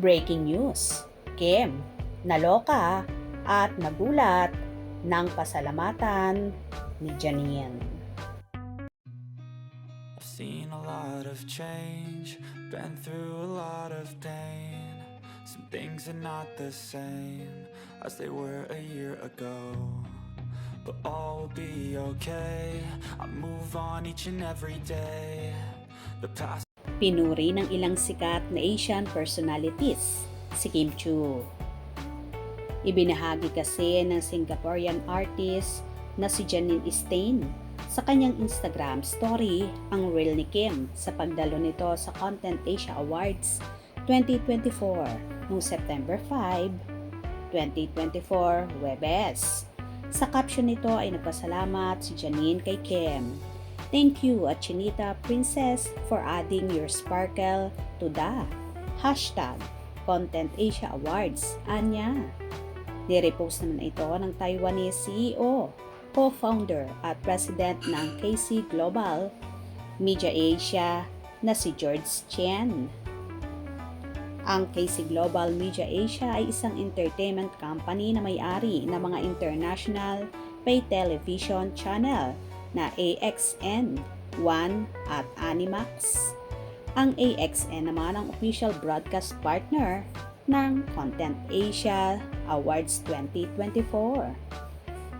Breaking news, Kim, naloka at nagulat ng pasalamatan ni Janine. I've seen a lot of change, been through a lot of pain. Some things are not the same as they were a year ago, but all will be okay. I move on each and every day. The past. Pinuri ng ilang sikat na Asian personalities si Kim Chiu. Ibinahagi kasi ng Singaporean artist na si Janine Stein sa kanyang Instagram story ang reel ni Kim sa pagdalo nito sa Content Asia Awards 2024 noong September 5, 2024, Huwebes. Sa caption nito ay nagpasalamat si Janine kay Kim. Thank you at Chinita Princess for adding your sparkle to the #Content Asia Awards. Anya. Nirepost naman ito ng Taiwanese CEO, co-founder at president ng KC Global Media Asia na si George Chen. Ang KC Global Media Asia ay isang entertainment company na may-ari ng mga international pay television channel na AXN, One at Animax. Ang AXN naman ang official broadcast partner ng Content Asia Awards 2024.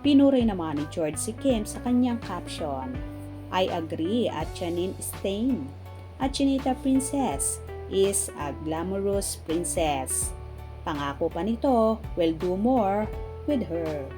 Pinuri naman ni George si Kim sa kanyang caption, I agree at Janine Stein. At Chinita Princess is a glamorous princess. Pangako pa nito, will do more with her.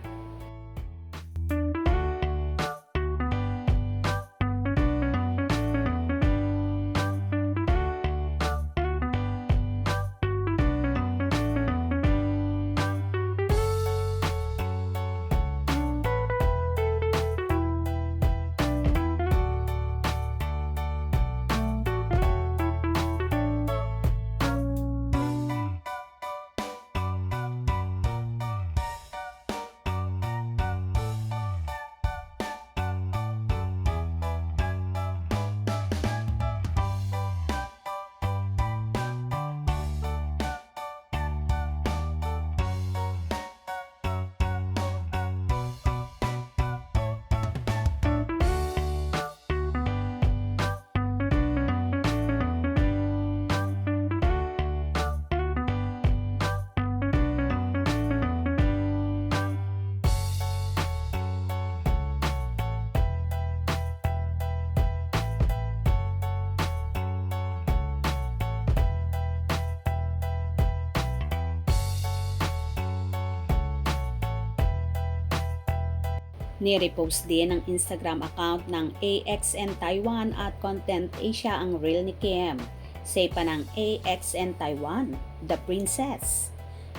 Nirepost din ng Instagram account ng AXN Taiwan at Content Asia ang reel ni Kim. Say pa ng AXN Taiwan, The Princess.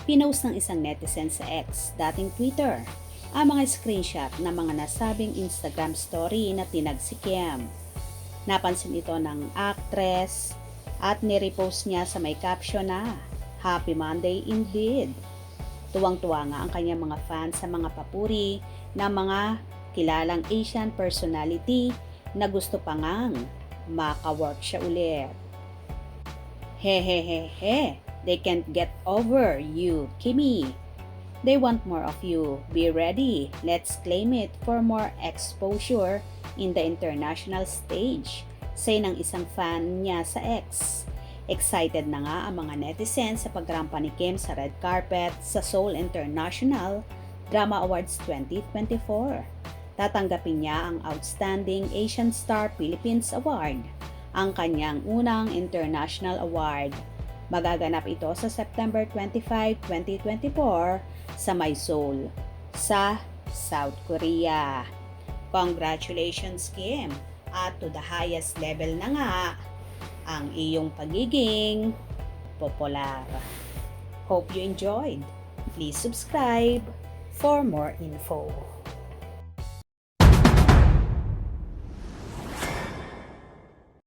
Pinost ng isang netizen sa X, dating Twitter, ang mga screenshot ng mga nasabing Instagram story na tinag si Kim. Napansin ito ng actress at nirepost niya sa may caption na, Happy Monday indeed. Tuwang-tuwa nga ang kanyang mga fans sa mga papuri ng mga kilalang Asian personality na gusto pa ngang maka-work siya ulit. Hehehehe, they can't get over you, Kimi. They want more of you. Be ready. Let's claim it for more exposure in the international stage. Say ng isang fan niya sa X. Excited na nga ang mga netizens sa pagrampa ni Kim sa red carpet sa Seoul International Drama Awards 2024. Tatanggapin niya ang Outstanding Asian Star Philippines Award, ang kanyang unang international award. Magaganap ito sa September 25, 2024 sa Seoul, sa South Korea. Congratulations, Kim! At to the highest level na nga ang iyong pagiging popular. Hope you enjoyed. Please subscribe for more info.